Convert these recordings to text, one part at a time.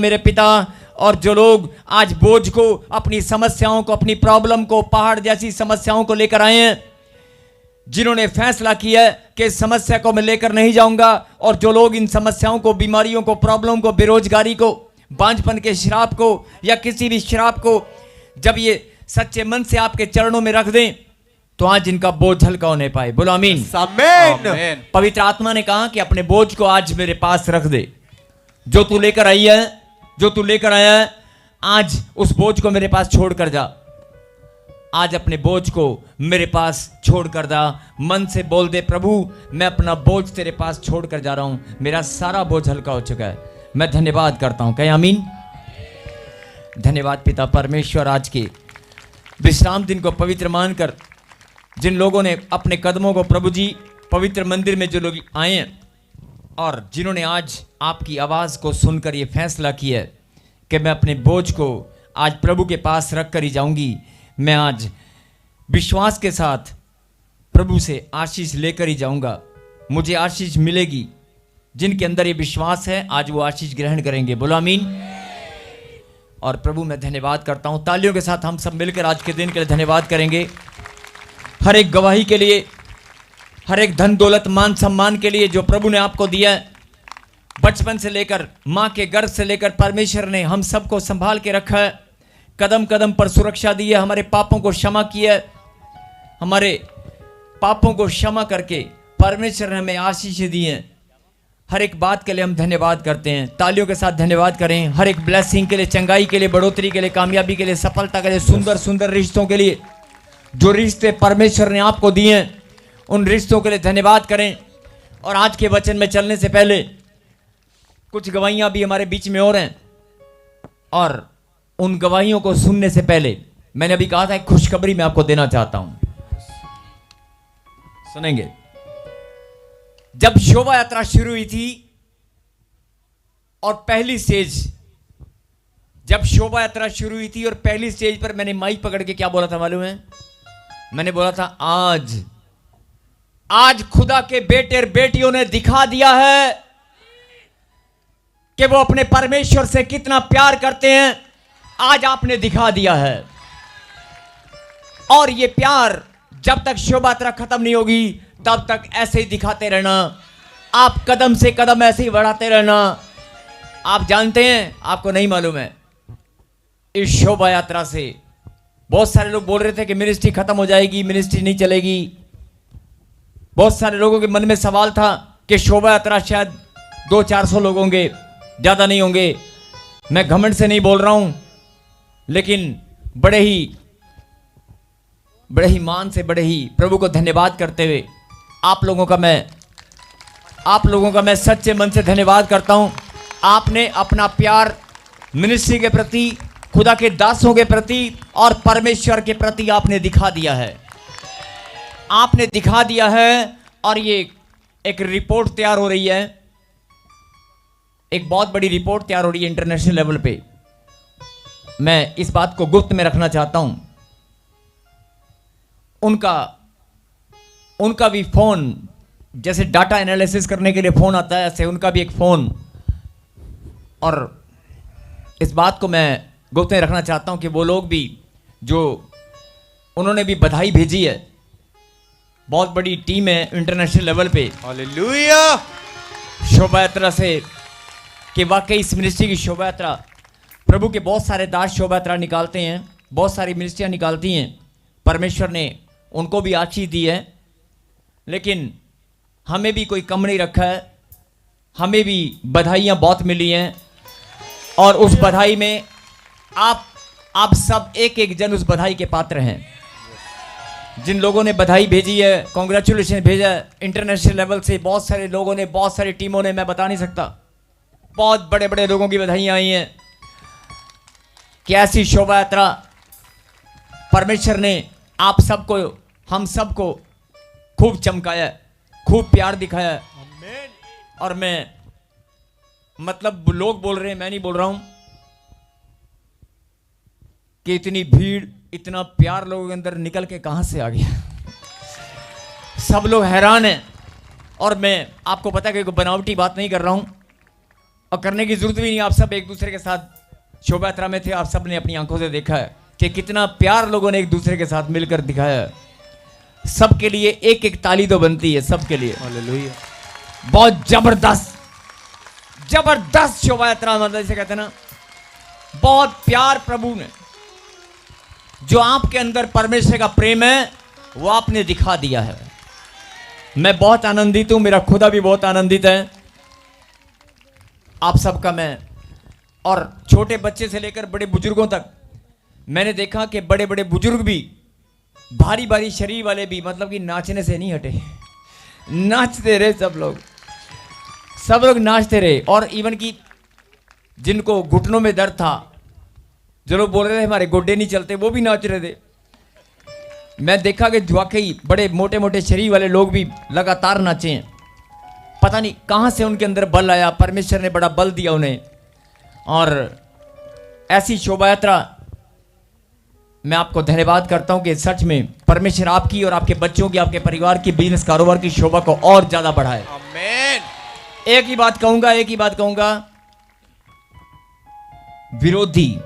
मेरे पिता, और जो लोग आज बोझ को, अपनी समस्याओं को, अपनी प्रॉब्लम को, पहाड़ जैसी समस्याओं को लेकर आए हैं, जिन्होंने फैसला किया कि इस समस्या को मैं लेकर नहीं जाऊंगा, और जो लोग इन समस्याओं को, बीमारियों को, प्रॉब्लम को, बेरोजगारी को, बांझपन के श्राप को या किसी भी श्राप को जब ये सच्चे मन से आपके चरणों में रख दें तो आज इनका बोझ हल्का होने पाए। बोलो आमीन। आमीन। पवित्र आत्मा ने कहा कि अपने बोझ को आज मेरे पास रख दे। जो तू लेकर आई है, जो तू लेकर आया है, आज उस बोझ को मेरे पास छोड़ कर जा। आज अपने बोझ को मेरे पास छोड़ कर जा। मन से बोल दे, प्रभु मैं अपना बोझ तेरे पास छोड़ कर जा रहा हूं, मेरा सारा बोझ हल्का हो चुका है, मैं धन्यवाद करता हूं। कहे आमीन। धन्यवाद पिता परमेश्वर, आज के विश्राम दिन को पवित्र मानकर जिन लोगों ने अपने कदमों को प्रभु जी पवित्र मंदिर में जो लोग आए हैं और जिन्होंने आज आपकी आवाज़ को सुनकर ये फैसला किया है कि मैं अपने बोझ को आज प्रभु के पास रख कर ही जाऊंगी, मैं आज विश्वास के साथ प्रभु से आशीष लेकर ही जाऊंगा, मुझे आशीष मिलेगी। जिनके अंदर ये विश्वास है आज वो आशीष ग्रहण करेंगे। बोलो आमीन। और प्रभु मैं धन्यवाद करता हूँ। तालियों के साथ हम सब मिलकर आज के दिन के लिए धन्यवाद करेंगे। हर एक गवाही के लिए, हर एक धन दौलत मान सम्मान के लिए जो प्रभु ने आपको दिया है, बचपन से लेकर माँ के गर्भ से लेकर परमेश्वर ने हम सबको संभाल के रखा है, कदम कदम पर सुरक्षा दी है, हमारे पापों को क्षमा किया है, हमारे पापों को क्षमा करके परमेश्वर ने हमें आशीष दी है। हर एक बात के लिए हम धन्यवाद करते हैं। तालियों के साथ धन्यवाद करें। हर एक ब्लेसिंग के लिए, चंगाई के लिए, बढ़ोतरी के लिए, कामयाबी के लिए, सफलता के लिए, सुंदर सुंदर रिश्तों के लिए, जो रिश्ते परमेश्वर ने आपको दिए हैं उन रिश्तों के लिए धन्यवाद करें। और आज के वचन में चलने से पहले कुछ गवाहियां भी हमारे बीच में और हैं, और उन गवाहियों को सुनने से पहले मैंने अभी कहा था एक खुशखबरी मैं आपको देना चाहता हूं, सुनेंगे। जब शोभा यात्रा शुरू हुई थी और पहली स्टेज, जब शोभा यात्रा शुरू हुई थी और पहली स्टेज पर मैंने माइक पकड़ के क्या बोला था मालूम है? मैंने बोला था आज खुदा के बेटे और बेटियों ने दिखा दिया है कि वो अपने परमेश्वर से कितना प्यार करते हैं। आज आपने दिखा दिया है, और ये प्यार जब तक शोभा यात्रा खत्म नहीं होगी तब तक ऐसे ही दिखाते रहना। आप कदम से कदम ऐसे ही बढ़ाते रहना। आप जानते हैं, आपको नहीं मालूम है, इस शोभा यात्रा से बहुत सारे लोग बोल रहे थे कि मिनिस्ट्री खत्म हो जाएगी, मिनिस्ट्री नहीं चलेगी। बहुत सारे लोगों के मन में सवाल था कि शोभा यात्रा शायद 200-400 लोग होंगे, ज्यादा नहीं होंगे। मैं घमंड से नहीं बोल रहा हूं, लेकिन बड़े ही मान से, बड़े ही प्रभु को धन्यवाद करते हुए आप लोगों का मैं सच्चे मन से धन्यवाद करता हूं। आपने अपना प्यार मिनिस्ट्री के प्रति, खुदा के दासों के प्रति और परमेश्वर के प्रति आपने दिखा दिया है। आपने दिखा दिया है, और ये एक रिपोर्ट तैयार हो रही है, एक बहुत बड़ी रिपोर्ट तैयार हो रही है इंटरनेशनल लेवल पे। मैं इस बात को गुप्त में रखना चाहता हूं। उनका भी फोन, जैसे डाटा एनालिसिस करने के लिए फोन आता है, ऐसे उनका भी एक फोन, और इस बात को मैं गुप्त में रखना चाहता हूं कि वो लोग भी जो उन्होंने भी बधाई भेजी है। बहुत बड़ी टीम है इंटरनेशनल लेवल पे, हालेलुया, शोभा यात्रा से, कि वाकई इस मिनिस्ट्री की शोभा यात्रा, प्रभु के बहुत सारे दास शोभा यात्रा निकालते हैं, बहुत सारी मिनिस्ट्रियां निकालती हैं, परमेश्वर ने उनको भी आशीष दी है, लेकिन हमें भी कोई कम नहीं रखा है। हमें भी बधाइयाँ बहुत मिली हैं, और उस बधाई में आप सब एक एक जन उस बधाई के पात्र हैं। जिन लोगों ने बधाई भेजी है, कॉन्ग्रेचुलेशन भेजा है इंटरनेशनल लेवल से, बहुत सारे लोगों ने, बहुत सारी टीमों ने, मैं बता नहीं सकता, बहुत बड़े बड़े लोगों की बधाइयाँ आई हैं कि ऐसी शोभा यात्रा परमेश्वर ने आप सबको, हम सबको खूब चमकाया, खूब प्यार दिखाया। और मैं, मतलब लोग बोल रहे हैं, मैं नहीं बोल रहा हूं, कि इतनी भीड़, इतना प्यार लोगों के अंदर निकल के कहां से आ गया। सब लोग हैरान हैं। और मैं आपको पता है कि कोई बनावटी बात नहीं कर रहा हूं, और करने की जरूरत भी नहीं। आप सब एक दूसरे के साथ शोभा यात्रा में थे, आप सब ने अपनी आंखों से देखा है कि कितना प्यार लोगों ने एक दूसरे के साथ मिलकर दिखाया है। सबके लिए एक एक ताली तो बनती है, सबके लिए। हालेलुया। बहुत जबरदस्त जबरदस्त शोभा यात्रा, मतलब इसे कहते हैं ना, बहुत प्यार प्रभु ने, जो आपके अंदर परमेश्वर का प्रेम है वो आपने दिखा दिया है। मैं बहुत आनंदित हूं, मेरा खुदा भी बहुत आनंदित है आप सबका। मैं और छोटे बच्चे से लेकर बड़े बुजुर्गों तक मैंने देखा कि बड़े बड़े बुजुर्ग भी, भारी भारी शरीर वाले भी, मतलब कि नाचने से नहीं हटे, नाचते रहे सब लोग नाचते रहे। और इवन कि जिनको घुटनों में दर्द था, जो लोग बोल रहे थे हमारे गोड्डे नहीं चलते, वो भी नाच रहे थे। मैं देखा कि वाकई बड़े मोटे मोटे शरीर वाले लोग भी लगातार नाचे हैं। पता नहीं कहां से उनके अंदर बल आया, परमेश्वर ने बड़ा बल दिया उन्हें। और ऐसी शोभा यात्रा मैं आपको धन्यवाद करता हूं कि सच में परमेश्वर आपकी और आपके बच्चों की, आपके परिवार की, बिजनेस कारोबार की शोभा को और ज्यादा बढ़ाए। आमीन। एक ही बात कहूंगा, विरोधी,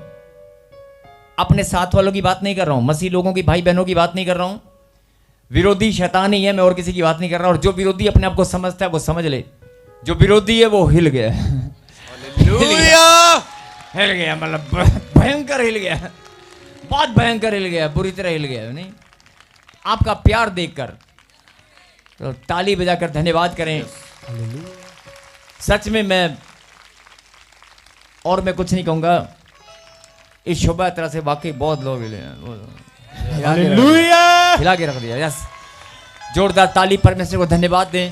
अपने साथ वालों की बात नहीं कर रहा हूं, मसीह लोगों की, भाई बहनों की बात नहीं कर रहा हूं। विरोधी शैतान ही है, मैं और किसी की बात नहीं कर रहा। और जो विरोधी अपने आप को समझता है वो समझ ले, जो विरोधी है वो हिल गया। हालेलुया। हिल गया, मतलब भयंकर हिल गया, बहुत भयंकर हिल गया, बुरी तरह हिल गया। नहीं, आपका प्यार देखकर तो ताली बजाकर धन्यवाद करें। सच में मैं कुछ नहीं कहूंगा, इस शोभा यात्रा से वाकई बहुत लोग हिले हैं। हालेलुया। हिला के रख दिया। यस, जोरदार ताली परमेश्वर को धन्यवाद दें।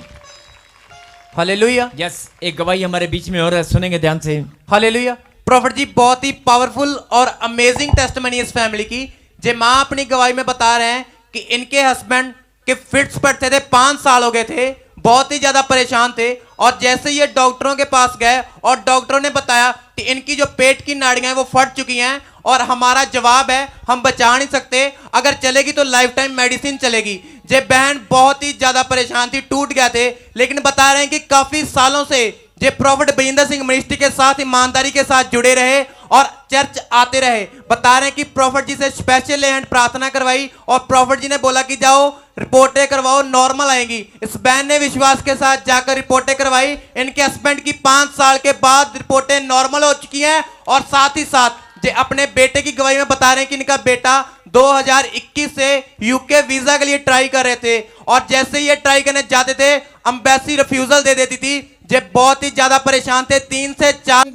हालेलुया। यस, एक गवाही हमारे बीच में हो रहा है, सुनेंगे ध्यान से। हालेलुया। प्रॉफिट जी, बहुत ही पावरफुल और अमेजिंग टेस्टमनी इस फैमिली की। जे माँ अपनी गवाही में बता रहे हैं कि इनके हस्बैंड के फिट्स पड़ते थे, 5 साल हो गए थे, बहुत ही ज्यादा परेशान थे। और जैसे ये डॉक्टरों के पास गए और डॉक्टरों ने बताया कि इनकी जो पेट की नाड़ियां हैं वो फट चुकी हैं, और हमारा जवाब है हम बचा नहीं सकते, अगर चलेगी तो लाइफ टाइम मेडिसिन चलेगी। जे बहन बहुत ही ज्यादा परेशान थी, टूट गए थे, लेकिन बता रहे हैं कि काफी सालों से जे प्रॉफिट बजिंदर सिंह मिनिस्ट्री के साथ ईमानदारी के साथ जुड़े रहे और चर्च आते रहे। बता रहे हैं कि प्रॉफिट जी से स्पेशल हैंड प्रार्थना करवाई और प्रॉफिट जी ने बोला कि जाओ रिपोर्टें करवाओ, नॉर्मल आएंगी। इस बहन ने विश्वास के साथ जाकर रिपोर्टें करवाई। इनके हस्बैंड की 5 साल के बाद रिपोर्टें नॉर्मल हो चुकी हैं। और साथ ही साथ जे अपने बेटे की गवाही में बता रहे हैं कि इनका बेटा 2021 से यूके वीजा के लिए ट्राई कर रहे थे, और जैसे ये ट्राई करने जाते थे एम्बेसी रिफ्यूजल दे देती थी। जे बहुत ही ज्यादा परेशान थे, 3 से 4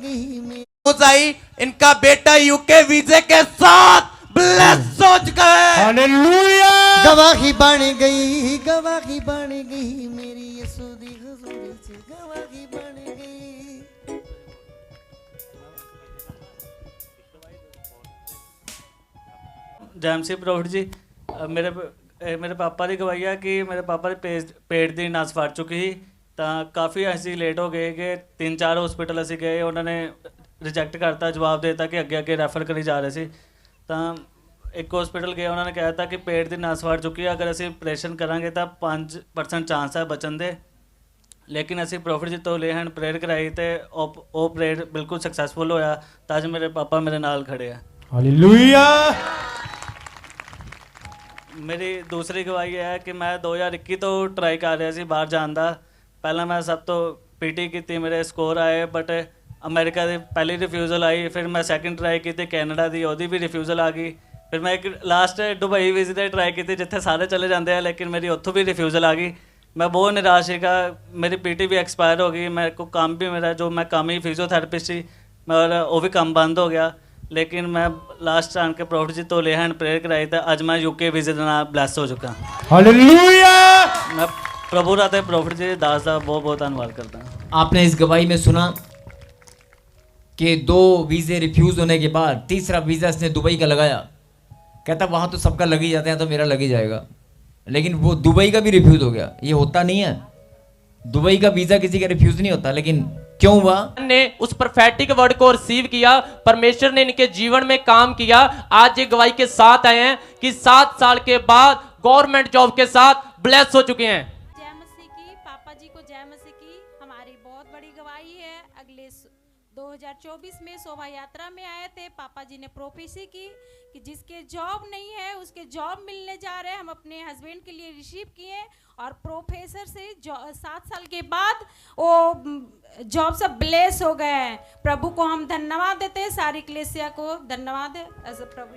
आई, इनका बेटा यूके वीजे के साथ ब्लेस हो चुका है। हालेलुया। गवाही बन गई मेरी यीशु दी हुजूरी से गवाही बन गई। जैमसी प्रॉफिट जी, ਮੇਰੇ ਪਾਪਾ ਦੀ ਗਵਾਹੀ ਆ ਕਿ ਮੇਰੇ ਪਾਪਾ ਦੇ ਪੇਟ ਦੀ ਨਸ ਫਟ ਚੁੱਕੀ ਸੀ, ਤਾਂ ਕਾਫੀ ਅਸੀਂ ਲੇਟ ਹੋ ਗਏ ਕਿ 3-4 ਹਸਪੀਟਲ ਅਸੀਂ ਗਏ, ਉਹਨਾਂ ਨੇ ਰਿਜੈਕਟ ਕਰਤਾ, ਜਵਾਬ ਦੇ ਦਿੱਤਾ ਕਿ ਅੱਗੇ ਰੈਫਰ ਕਰੀ ਜਾ ਰਹੇ ਸੀ। ਤਾਂ ਇੱਕ ਹਸਪੀਟਲ ਗਏ, ਉਹਨਾਂ ਨੇ ਕਹਿ ਦਿੱਤਾ ਕਿ ਪੇਟ ਦੀ ਨਸ ਫਟ ਚੁੱਕੀ ਹੈ, ਅਗਰ ਅਸੀਂ ਆਪਰੇਸ਼ਨ ਕਰਾਂਗੇ ਤਾਂ 5% ਚਾਂਸ ਹੈ ਬਚਣ ਦੇ। ਲੇਕਿਨ ਅਸੀਂ ਪ੍ਰੋਫਿਟ ਜੀ ਤੋਂ ਲੈ ਹੈਂਡ ਪ੍ਰੇਅਰ ਕਰਾਈ ਤੇ ਉਹ ਪ੍ਰੇਅਰ ਬਿਲਕੁਲ ਸਕਸੈਸਫੁਲ ਹੋਇਆ, ਤਾਂ ਅੱਜ ਮੇਰੇ ਪਾਪਾ ਮੇਰੇ ਨਾਲ ਖੜੇ ਆ। ਹਾਲੇਲੂਇਆ। ਮੇਰੀ ਦੂਸਰੀ ਗਵਾਹੀ ਹੈ ਕਿ ਮੈਂ 2021 ਤੋਂ ਟਰਾਈ ਕਰ ਰਿਹਾ ਸੀ ਬਾਹਰ ਜਾਣ ਦਾ। ਪਹਿਲਾਂ ਮੈਂ ਸਭ ਤੋਂ ਪੀਟੀ ਕੀਤੀ, ਮੇਰੇ ਸਕੋਰ ਆਏ, ਬਟ ਅਮਰੀਕਾ ਦੀ ਪਹਿਲੀ ਰਿਫਿਊਜ਼ਲ ਆਈ। ਫਿਰ ਮੈਂ ਸੈਕਿੰਡ ਟਰਾਈ ਕੀਤੀ ਕੈਨੇਡਾ ਦੀ, ਉਹਦੀ ਵੀ ਰਿਫਿਊਜ਼ਲ ਆ ਗਈ। ਫਿਰ ਮੈਂ ਇੱਕ ਲਾਸਟ ਦੁਬਈ ਵੀਜ਼ੇ 'ਤੇ ਟਰਾਈ ਕੀਤੀ ਜਿੱਥੇ ਸਾਰੇ ਚਲੇ ਜਾਂਦੇ ਆ, ਲੇਕਿਨ ਮੇਰੀ ਉੱਥੋਂ ਵੀ ਰਿਫਿਊਜ਼ਲ ਆ ਗਈ। ਮੈਂ ਬਹੁਤ ਨਿਰਾਸ਼ ਸੀਗਾ, ਮੇਰੀ ਪੀਟੀ ਵੀ ਐਕਸਪਾਇਰ ਹੋ ਗਈ, ਮੇਰੇ ਕੋਲ ਕੰਮ ਵੀ ਮੇਰਾ ਜੋ ਮੈਂ ਕੰਮ ਹੀ ਫਿਜ਼ੀਓਥੈਰੇਪਿਸਟ ਸੀ, ਮੇਰਾ ਉਹ ਵੀ ਕੰਮ ਬੰਦ ਹੋ ਗਿਆ। ਲੇਕਿਨ ਮੈਂ ਲਾਸਟ ਆਣ ਕੇ ਪ੍ਰੋਫਿਟ ਜੀ ਤੋਂ ਲੈ ਹੈਂਡ ਪ੍ਰੇਅਰ ਕਰਾਈ ਤਾਂ ਅੱਜ ਮੈਂ यूके ਵੀਜ਼ੇ ਦੇ ਨਾਲ ਬਲੈਸ ਹੋ ਚੁੱਕਾ। हालेलुया। मैं प्रभु राते प्रॉफिट जी दास का बहुत बहुत धन्यवाद करता हूँ। आपने इस गवाही में सुना कि 2 वीज़े रिफ्यूज़ होने के बाद तीसरा वीज़ा इसने दुबई का लगाया। कहता वहाँ तो सबका लग ही जाता है तो मेरा लग ही जाएगा, लेकिन वो दुबई का भी रिफ्यूज़ हो गया। ये होता नहीं है, दुबई का वीज़ा किसी का रिफ्यूज़ नहीं होता। लेकिन क्यों हुआ? ने उस प्रोफेटिक वर्ड को रिसीव किया, परमेश्वर ने इनके जीवन में काम किया। आज ये गवाही के साथ आए हैं कि 7 साल के बाद गवर्नमेंट जॉब के साथ ब्लेस हो चुके हैं। जय मसीह की, पापा जी को जय मसीह की। हमारी बहुत बड़ी गवाही है। अगले 2024 में शोभा यात्रा में आए थे। पापा जी ने प्रोफेसी की कि जिसके जॉब नहीं है उसके जॉब मिलने जा रहे हैं। हम अपने हस्बैंड के लिए रिसीव किए और प्रोफेसर से 7 साल के बाद वो जॉब से ब्लेस हो गए हैं। प्रभु को हम धन्यवाद देते हैं, सारी कलीसिया को धन्यवाद है। प्रभु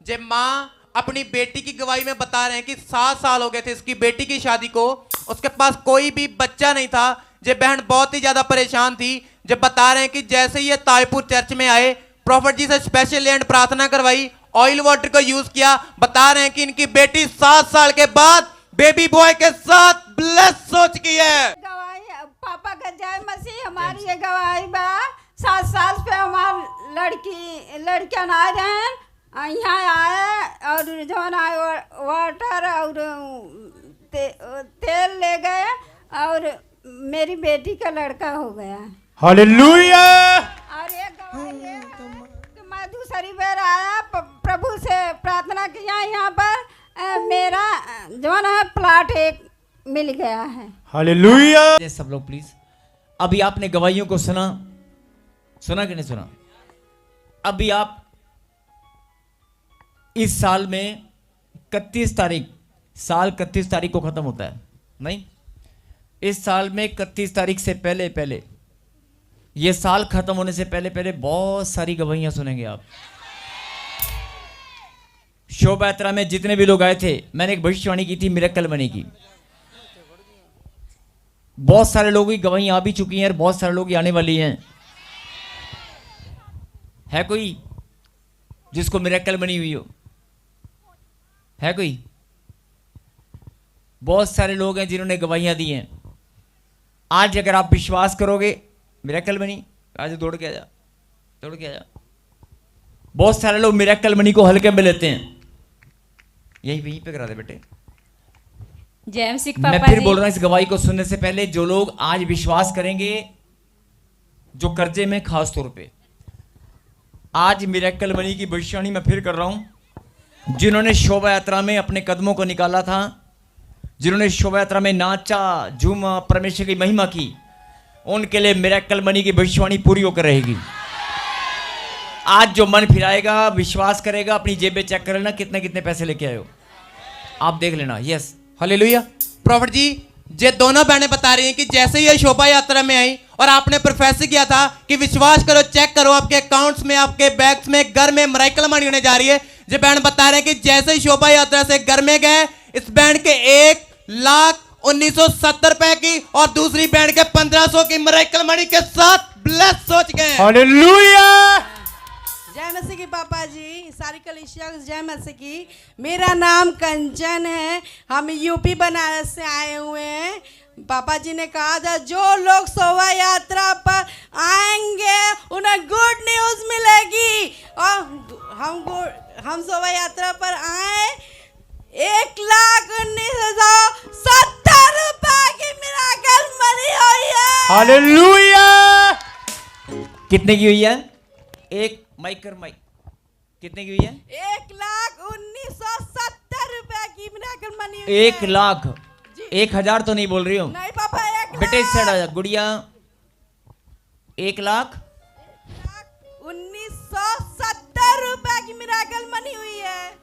जब माँ अपनी बेटी की गवाही में बता रहे हैं कि 7 साल हो गए थे इसकी बेटी की शादी को, उसके पास कोई भी बच्चा नहीं था। जब बहन बहुत ही ज्यादा परेशान थी। जब बता रहे हैं कि जैसे ही ये ताजपुर चर्च में आए, प्रॉफिट जी से स्पेशल एंड प्रार्थना करवाई, ऑयल वाटर को यूज किया। बता रहे हैं कि इनकी बेटी 7 साल के बाद बेबी बॉय के साथ ब्लेस हो चुकी है। गवाही पापा का जय मसीह। हमारी ये गवाही बा 7 साल पे हमार लड़कियां आ रहे हैं, यहाँ आए और जो आए वाटर और तेल ले गए और मेरी बेटी का लड़का हो गया। हालेलुया। और ये गवाही है कि मैं दूसरी बार आया, प्रभु से प्रार्थना किया, यहाँ पर मेरा जो है प्लाट एक मिल गया है। हालेलुया। सब लोग प्लीज, अभी आपने गवाहियों को सुना कि नहीं सुना? अभी आप इस साल में 31 तारीख, साल 31 तारीख को खत्म होता है नहीं, इस साल में 31 तारीख से पहले ये साल खत्म होने से पहले बहुत सारी गवाहियां सुनेंगे आप। शोभा यात्रा में जितने भी लोग आए थे, मैंने एक भविष्यवाणी की थी मिरेकल मनी की। बहुत सारे लोगों की गवाहियां आ भी चुकी हैं और बहुत सारे लोग आने वाली हैं। है कोई जिसको मिरेकल बनी हुई हो? है कोई? बहुत सारे लोग हैं जिन्होंने गवाहियां दी हैं। आज अगर आप विश्वास करोगे मिरेकल बनी, आज दौड़ के आ जा। बहुत सारे लोग मिरेकल मनी को हल्के में लेते हैं। यहीं पे करा दे बेटे। जय मसीह मैं पापा फिर जी। बोल रहा हूं इस गवाही को सुनने से पहले, जो लोग आज विश्वास करेंगे, जो कर्जे में खास तौर पे, आज मिरेकल मनी की भविष्यवाणी मैं फिर कर रहा हूं। जिन्होंने शोभा यात्रा में अपने कदमों को निकाला था, जिन्होंने शोभा यात्रा में नाचा, झूमा, परमेश्वर की महिमा की, उनके लिए मिरेकल मनी की भविष्यवाणी पूरी होकर रहेगी। आज जो मन फिराएगा, विश्वास करेगा, अपनी जेबें चेक कर लेना कितने कितने पैसे लेके आए हो, आप देख लेना। Yes, hallelujah. प्रॉफिट जी, ये दोनों बहनें बता रही हैं कि जैसे ही ये शोभा यात्रा में आई और आपने प्रोफेसी किया था कि विश्वास करो, चेक करो, आपके अकाउंट्स में, आपके बैग्स में, घर में मिरेकल मनी होने जा रही है। ये बहन बता रहे हैं कि जैसे ही शोभा यात्रा से घर में गए, इस बहन के 1,19,70 रुपए की और दूसरी बहन के 1500 की मिरेकल मनी के साथ ब्लेस हो चुके हैं। हालेलुया। जय मसीह की पापा जी, सारी कलीसिया को जय मसीह की। मेरा नाम कंचन है, हम यूपी बनारस से आए हुए हैं। पापा जी ने कहा था जो लोग शोभा यात्रा पर आएंगे उन्हें गुड न्यूज मिलेगी, और हम शोभा यात्रा पर आए, 1,19,70 रुपए की मिरेकल मनी हुई है। हालेलुया। कितने की हुई है? एक माइक कितने की हुई है? 1,19,70 रुपए की मिरेकल मनी हुई 1 है। लाख? 1,000 तो नहीं बोल रही हूँ नहीं पापा, 1 बेटे, इस साइड आ जा गुड़िया। 1,19,70 रुपए की मिरेकल मनी हुई है।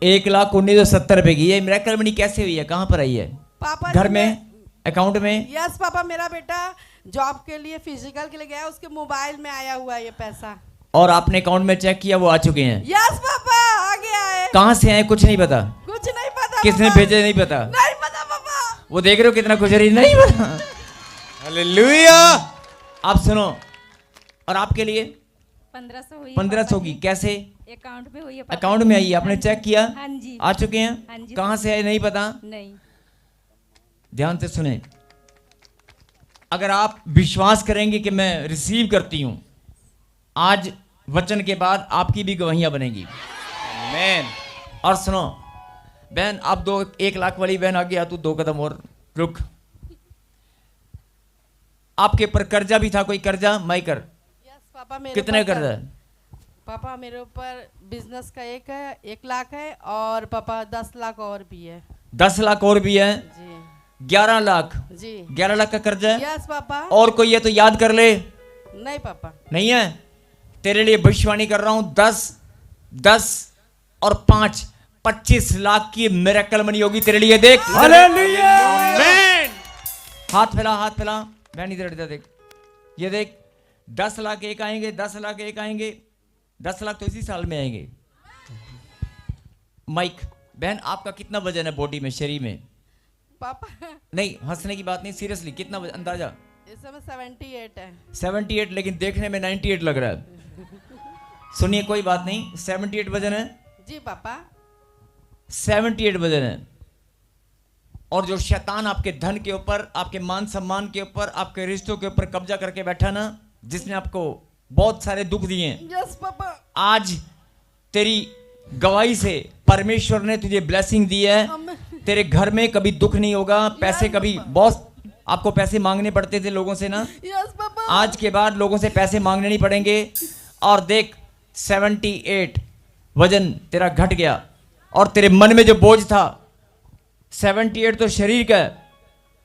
1,19,70 रुपए की ये मिरेकल मनी कैसे हुई है? कहाँ पर आई है? पापा घर जी में, अकाउंट में? यस पापा, मेरा बेटा जॉब के लिए फिजिकल के लिए गया, उसके मोबाइल में आया हुआ है ये पैसा। और आपने अकाउंट में चेक किया, वो आ चुके हैं? यस पापा, आ गया है। कहाँ से आए कुछ नहीं पता? कुछ नहीं पता। किसने पापा। भेजे नहीं पता? नहीं पता पापा। वो देख रहे हो कितना खुश रही, नहीं पता। हालेलुया। आप सुनो, और आपके लिए 1500 हुई है 1500 की कैसे? अकाउंट में हुई है पापा। अकाउंट में आई है, आपने चेक किया? हाँ जी। आ चुके हाँ हैं? जी। कहाँ से आए नहीं पता? नहीं। ध्यान से सुने, अगर आप विश्वास करेंगे कि मैं रिसीव करती हूं, आज वचन के बाद आपकी भी गवाहियां बनेगी। आमीन। और सुनो बहन, आप 1 लाख वाली बहन आ गया, तू 2 कदम और रुक। आपके ऊपर कर्जा भी था, कोई कर्जा? माइकर यस पापा, मेरे कितने ऊपर कर्जा है? पापा मेरे ऊपर बिजनेस का 1 लाख है, और पापा 10 लाख और भी है। 10 लाख और भी है? जी 11 लाख। जी 11 लाख का कर्जा है। Yes papa. और कोई है तो याद कर ले, नहीं पापा। नहीं है? तेरे लिए भविष्यवाणी कर रहा हूं, 10 10 और 5 25 लाख की मिरेकल मनी होगी तेरे लिए। देख हालेलुया आमेन। हाथ फैला, हाथ फैला बहन, इधर देख, ये देख 10 लाख एक आएंगे, 10 लाख एक आएंगे, 10 लाख तो इसी साल में आएंगे। माइक बहन, आपका कितना वजन है बॉडी में, शरीर में? पापा नहीं हंसने की बात नहीं, सीरियसली कितना अंदाजा? इस समय 78 है। 78, लेकिन देखने में 98 लग रहा है। सुनिए कोई बात नहीं, 78 वजन है। जी पापा। 78 वजन है। और जो शैतान आपके धन के ऊपर, आपके मान सम्मान के ऊपर, आपके रिश्तों के ऊपर कब्जा करके बैठा ना, जिसने आपको बहुत सारे दुख दिए हैं, यस पापा। आज तेरी गवाही से परमेश्वर ने तुझे ब्लेसिंग दी है। तेरे घर में कभी दुख नहीं होगा। पैसे कभी, बहुत आपको पैसे मांगने पड़ते थे लोगों से ना, यस पापा। आज के बाद लोगों से पैसे मांगने नहीं पड़ेंगे। और देख 78 वजन तेरा घट गया। और तेरे मन में जो बोझ था, 78 तो शरीर का है,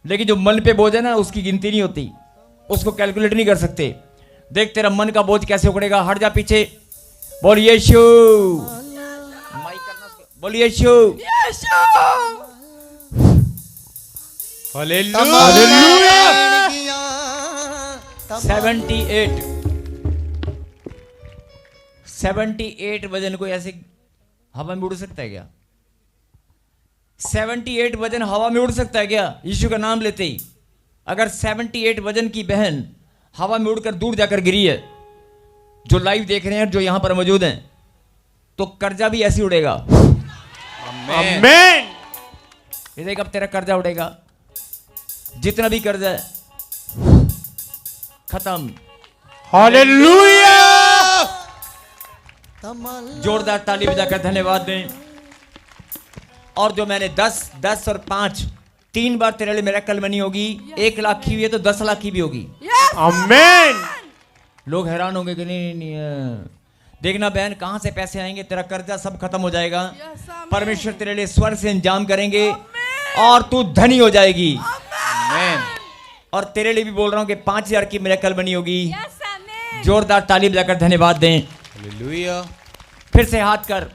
लेकिन जो मन पे बोझ है ना, उसकी गिनती नहीं होती, उसको कैलकुलेट नहीं कर सकते। देख तेरा मन का बोझ कैसे उखड़ेगा। हट जा पीछे, बोल यीशु, माइक करना उसको, बोल यीशु। हालेलुया 78 वजन को ऐसे हवा में उड़ सकता है क्या? 78 वजन हवा में उड़ सकता है क्या यीशु का नाम लेते ही? अगर 78 वजन की बहन हवा में उड़कर दूर जाकर गिरी है, जो लाइव देख रहे हैं, जो यहां पर मौजूद हैं, तो कर्जा भी ऐसे उड़ेगा। आमेन। ये देख, अब तेरा कर्जा उड़ेगा, जितना भी कर्जा है खत्म। हालेलुया। जोरदार ताली बजाकर धन्यवाद दें। और जो मैंने 10 10 और 5 3 बार तेरे लिए मिरेकल मनी होगी। 1 लाख की हुई है तो 10 लाख की भी होगी। आमेन। लोग हैरान होंगे कि नहीं, नहीं देखना बहन, कहां से पैसे आएंगे, तेरा कर्जा सब खत्म हो जाएगा। परमेश्वर तेरे लिए स्वर्ग से इंतजाम करेंगे और तू धनी हो जाएगी। आमेन। और तेरे लिए भी बोल रहा हूं कि 5000 की मिरेकल मनी होगी। जोरदार ताली बजाकर धन्यवाद दें। हालेलुया। फिर से हाथ कर,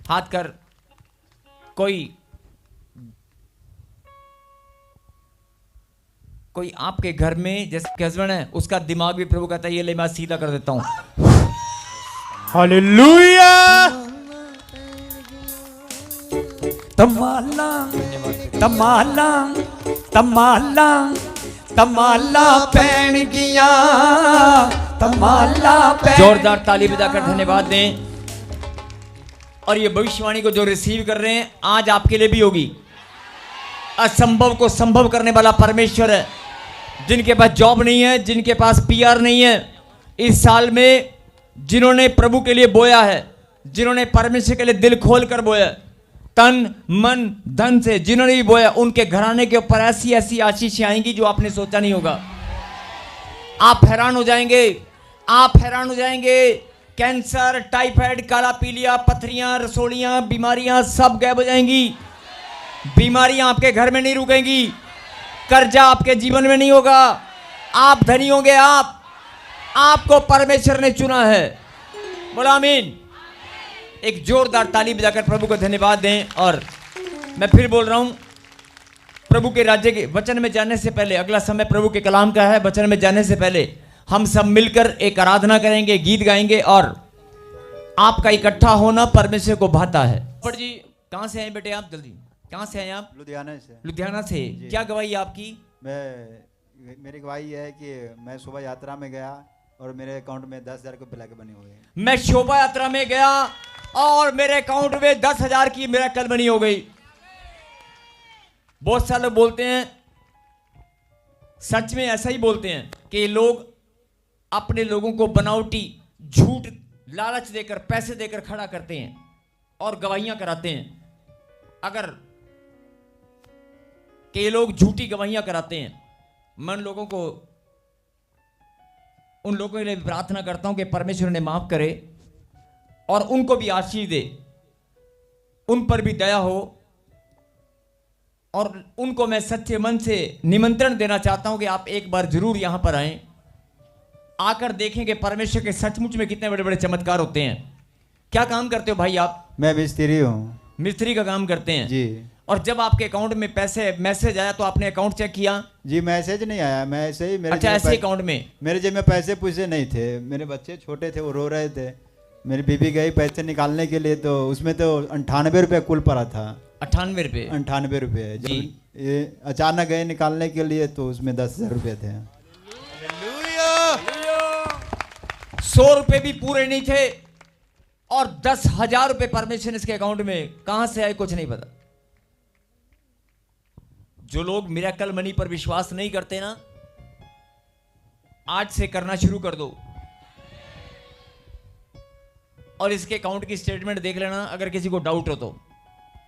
हाथ कर। कोई आपके घर में जैसे हस्बैंड है, उसका दिमाग भी प्रभु कहता है ये ले मैं सीधा कर देता हूं। हालेलुया। तमाला तमाला तमाला तमाला पैन गिया, तमाला पैन। जोरदार ताली बजाकर धन्यवाद दें। और ये भविष्यवाणी को जो रिसीव कर रहे हैं, आज आपके लिए भी होगी। असंभव को संभव करने वाला परमेश्वर है। जिनके पास जॉब नहीं है, जिनके पास पीआर नहीं है, इस साल में जिन्होंने प्रभु के लिए बोया है, जिन्होंने परमेश्वर के लिए दिल खोल कर बोया, तन मन धन से जिन्होंने भी बोया, उनके घराने के ऊपर ऐसी ऐसी आशीषें आएंगी जो आपने सोचा नहीं होगा। आप हैरान हो जाएंगे, आप हैरान हो जाएंगे। कैंसर, टाइफाइड, काला पीलिया, पथरियां, रसोलियां, बीमारियां सब गायब हो जाएंगी। बीमारियां आपके घर में नहीं रुकेंगी। कर्जा आपके जीवन में नहीं होगा। आप धनी होंगे। आपको परमेश्वर ने चुना है। बोला आमीन। एक जोरदार ताली बजाकर प्रभु को धन्यवाद दें। और मैं फिर बोल रहा हूं, प्रभु के राज्य के वचन में जाने से पहले, अगला समय प्रभु के कलाम का है, वचन में जाने से पहले हम सब मिलकर एक आराधना करेंगे, गीत गाएंगे। और आपका इकट्ठा होना परमेश्वर को भाता है। पर जी कहां से आए बेटे आप? जल्दी, कहां से आए आप? लुधियाना से। लुधियाना से। क्या गवाही है आपकी? मेरी गवाही है कि मैं शोभा यात्रा में गया और मेरे अकाउंट में 10,000 को पिला के बने हुए हैं। मैं शोभा यात्रा में गया और मेरे अकाउंट में 10,000 की मिरेकल बनी हो गई। बहुत सारे लोग बोलते हैं, सच में ऐसा ही बोलते हैं कि लोग अपने लोगों को बनावटी झूठ लालच देकर, पैसे देकर खड़ा करते हैं और गवाहियां कराते हैं। अगर के लोग झूठी गवाहियां कराते हैं, मैं उन लोगों के लिए प्रार्थना करता हूं कि परमेश्वर ने माफ करे और उनको भी आशीष दे, उन पर भी दया हो। और उनको मैं सच्चे मन से निमंत्रण देना चाहता हूं कि आप एक बार जरूर यहां पर आएं। आकर देखेंगे परमेश्वर के सचमुच में कितने बड़े बड़े चमत्कार होते हैं। क्या काम करते हो भाई आप? मैं मिस्त्री हूँ मिस्त्री का काम करते हैं जी। और जब आपके अकाउंट में पैसे मैसेज आया तो आपने अकाउंट चेक किया? जी मैसेज नहीं आया, मैं ऐसे ही मेरे अच्छा, जेब में ऐसे अकाउंट में? मेरे जेब में पैसे पूछे नहीं थे, मेरे बच्चे छोटे थे, वो रो रहे थे। मेरी बीबी गई पैसे निकालने के लिए, तो उसमें तो 98 रुपये कुल पड़ा था। 98 रुपये? 98 रुपये। जब जी। ये अचानक गए निकालने के लिए तो उसमें 10,000 रुपये थे। 100 रुपये भी पूरे नहीं थे और 10,000 रुपये परमेश्वर इसके अकाउंट में कहां से आए कुछ नहीं पता। जो लोग मिरेकल मनी पर विश्वास नहीं करते ना, आज से करना शुरू कर दो और इसके अकाउंट की स्टेटमेंट देख लेना। अगर किसी को डाउट हो तो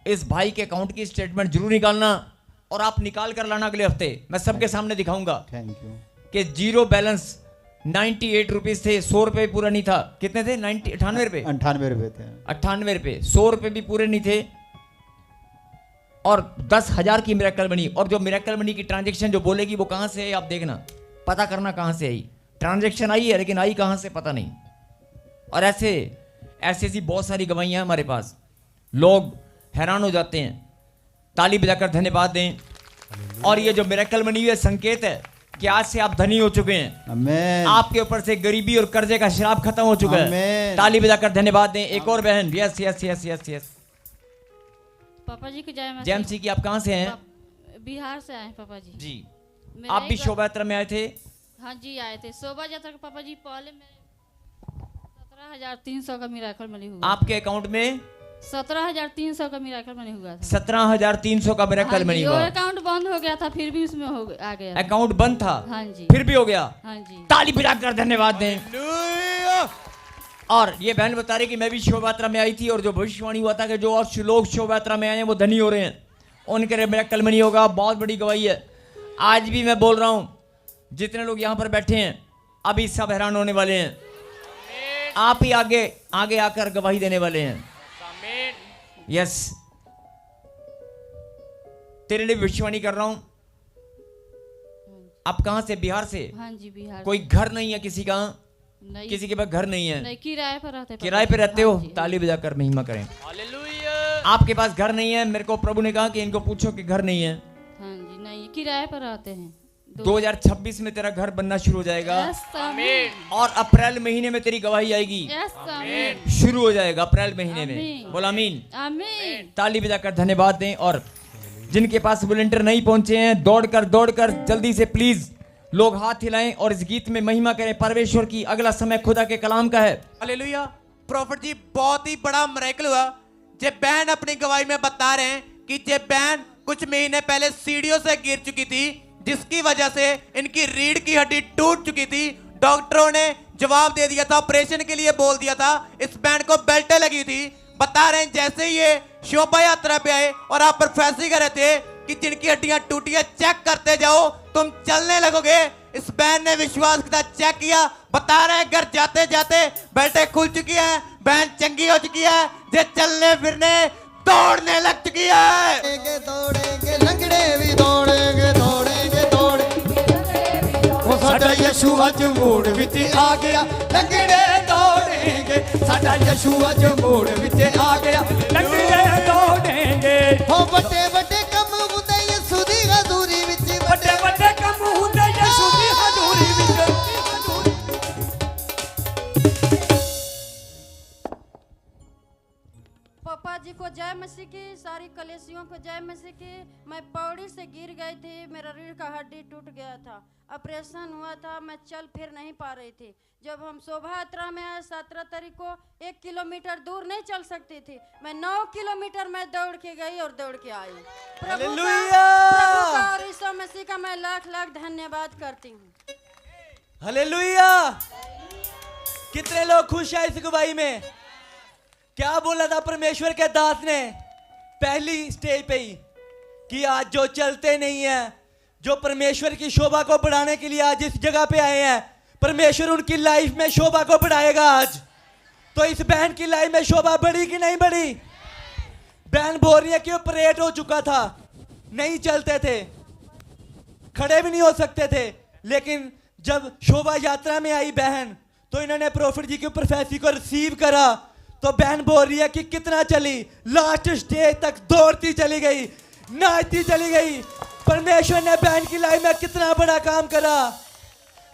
इस भाई के अकाउंट की स्टेटमेंट जरूर निकालना और आप निकाल कर लाना अगले हफ्ते। मैं सबके सामने दिखाऊंगा थैंक यू कि जीरो बैलेंस 98 रुपीज थे, 100 रुपए पूरा नहीं था। कितने थे? 98 रुपए? 98 रुपये थे। 98 रुपए, 100 रुपए भी पूरे नहीं थे और 10,000 की मिरेकल मनी। और जो मिरेकल मनी की ट्रांजैक्शन जो बोलेगी वो कहां से है आप देखना, पता करना कहां से आई। ट्रांजैक्शन आई है लेकिन आई कहां से पता नहीं। और ऐसे ऐसी बहुत सारी गवाहियां हैं हमारे पास, लोग हैरान हो जाते हैं। ताली बजाकर धन्यवाद दें। और ये जो मिरेकल मनी है संकेत है कि आज से आप धनी हो चुके हैं। आमीन। आपके ऊपर से गरीबी और कर्जे का श्राप खत्म हो चुका है। आमीन। ताली बजाकर धन्यवाद दें। एक और बहन। Yes yes yes yes yes. पापा जी की जय मसीह। जैम सी की आप कहां से हैं? बिहार से आए पापा जी। जी। मेरा आप भी एक- शोभा यात्रा में आए थे? हाँ जी आए थे शोभा यात्रा के पापा जी। पहले में 17,300 का मिराकल मनी हुआ। आपके अकाउंट में 17,300 का मिराकल मनी हुआ था। 17,300 का मिरेकल मनी हुआ। अकाउंट बंद हो गया था फिर भी उसमें आ गया। अकाउंट बंद था? हाँ जी। फिर भी हो गया? हाँ जी। ताली बजाकर धन्यवाद दें। और ये बहन बता रही कि मैं भी शोभा यात्रा में आई थी और जो भविष्यवाणी हुआ था कि जो और लोग शोभा यात्रा में आए हैं वो धनी हो रहे हैं, उनके लिए मिरेकल मनी होगा। बहुत बड़ी गवाही है। आज भी मैं बोल रहा हूं, जितने लोग यहां पर बैठे हैं अभी सब हैरान होने वाले हैं। आप ही आगे आगे आकर गवाही देने वाले हैं। यस, तेरे लिए भविष्यवाणी कर रहा हूं। आप कहां से? बिहार से? हाँ जी बिहार। कोई घर नहीं है किसी का? नहीं, किसी के पास घर नहीं है? नहीं, किराए पर रहते। किराए पे रहते हो? हाँ जी। ताली बजाकर महिमा करें। आपके पास घर नहीं है? मेरे को प्रभु ने कहा कि इनको पूछो कि घर नहीं है। हाँ जी नहीं, किराए पर रहते हैं। 2026 में तेरा घर बनना शुरू हो जाएगा। यस, आमीन। और अप्रैल महीने में तेरी गवाही आएगी। यस, आमीन। शुरू हो जाएगा अप्रैल महीने में। आमीन। बोला आमीन। आमीन। ताली बजाकर धन्यवाद दें। और जिनके पास वॉलंटियर नहीं पहुंचे हैं, दौड़कर जल्दी से प्लीज लोग हाथ हिलाएं और इस गीत में महिमा करें परमेश्वर की। अगला समय खुदा के कलाम का है। हालेलुया। प्रॉफिट जी बहुत ही बड़ा मिरेकल हुआ। जे बहन अपनी गवाही में बता रहे हैं कि जे बहन कुछ महीने पहले सीढ़ियों से गिर चुकी थी, जिसकी वजह से इनकी रीढ़ की हड्डी टूट चुकी थी। डॉक्टरों ने जवाब दे दिया था, ऑपरेशन के लिए बोल दिया था। इस बहन को बेल्टें लगी थी। बता रहे हैं जैसे ही ये शोभा यात्रा पे आए और आप प्रोफेसी कर रहे थे कि जिनकी हड्डियां टूटी है चेक करते जाओ, तुम चलने लगोगे। इस बहन ने विश्वास के साथ चेक किया। बता रहे हैं घर जाते जाते बेल्टें खुल चुकी हैं, बहन चंगी हो चुकी है, जे चलने फिरने दौड़ने लग चुकी है। दौड़ेंगे लंगड़े भी दौड़ेंगे दौड़ेंगे दौड़ेंगे। वो साडा यीशु अज मोड़ विच आ गया, लंगड़े दौड़ेंगे। साडा यीशु अज मोड़ विच आ गया, लंगड़े दौड़ेंगे। हो बड़े बड़े कम हुंदे यीशु दी हज़ूरी विच, बड़े बड़े कम हुंदे यीशु दी हज़ूरी विच। पापा जी को जय मसीह की, सारी कलेसियों को जय मसीह की। मैं पौड़ी से गिर गई थी, मेरा रीढ़ का हड्डी टूट गया था, ऑपरेशन हुआ था, मैं चल फिर नहीं पा रही थी। जब हम शोभा यात्रा में आए 17 तारीख को, 1 किलोमीटर दूर नहीं चल सकती थी, मैं 9 किलोमीटर मैं दौड़ के गई और दौड़ के आई। प्रभु का और यीशु मसीह का मैं लाख लाख धन्यवाद करती हूँ। हालेलुया। कितने लोग खुश हैं इस गवाही में? क्या बोला था परमेश्वर के दास ने पहली स्टेज पे ही कि आज जो चलते नहीं है, जो परमेश्वर की शोभा को बढ़ाने के लिए आज इस जगह पे आए हैं, परमेश्वर उनकी लाइफ में शोभा को बढ़ाएगा आज। तो इस बहन की लाइफ में शोभा बढ़ी कि नहीं बढ़ी? बहन बोल रही है कि ऑपरेट हो चुका था, नहीं चलते थे, खड़े भी नहीं हो सकते थे, लेकिन जब शोभा यात्रा में आई बहन तो इन्होंने प्रॉफिट जी की प्रोफेसी को रिसीव करा तो बहन बोल रही है कि कितना चली, लास्ट स्टेज तक दौड़ती चली गई, नाचती चली गई। परमेश्वर ने बहन की लाइफ में कितना बड़ा काम करा,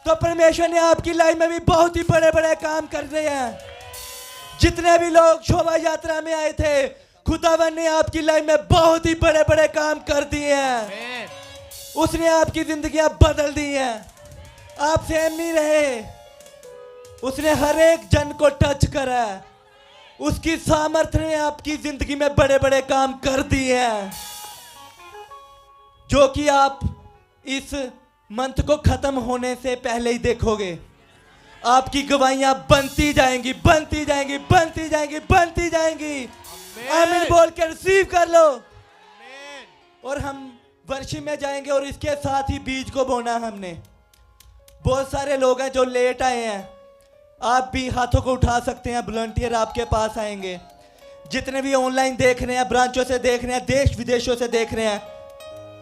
तो परमेश्वर ने आपकी लाइफ में भी बहुत ही बड़े बड़े काम कर रहे हैं। जितने भी लोग शोभा यात्रा में आए थे, खुदावन ने आपकी लाइफ में बहुत ही बड़े बड़े काम कर दिए हैं। उसने आपकी जिंदगियां बदल दी हैं, आप सेम नहीं रहे। उसने हर एक जन को टच करा है, उसकी सामर्थ्य ने आपकी जिंदगी में बड़े बड़े काम कर दिए हैं, जो कि आप इस मंथ को खत्म होने से पहले ही देखोगे। आपकी गवाहियां बनती जाएंगी, बनती जाएंगी, बनती जाएंगी, बनती जाएंगी। आमीन बोल के रिसीव कर लो। और हम वर्षी में जाएंगे और इसके साथ ही बीज को बोना हमने। बहुत सारे लोग हैं जो लेट आए हैं, आप भी हाथों को उठा सकते हैं, वॉलंटियर आपके पास आएंगे। जितने भी ऑनलाइन देख रहे हैं, ब्रांचों से देख रहे हैं, देश विदेशों से देख रहे हैं,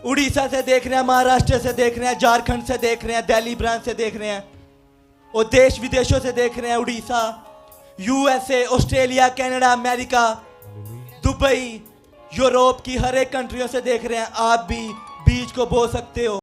उड़ीसा से देख रहे हैं, महाराष्ट्र से देख रहे हैं, झारखंड से देख रहे हैं, दिल्ली ब्रांच से देख रहे हैं, और देश विदेशों से देख रहे हैं, Orissa, USA, Australia, Canada, America, Dubai, Europe की हर एक कंट्रियों से देख रहे हैं। आप भी बीज को बो सकते हो।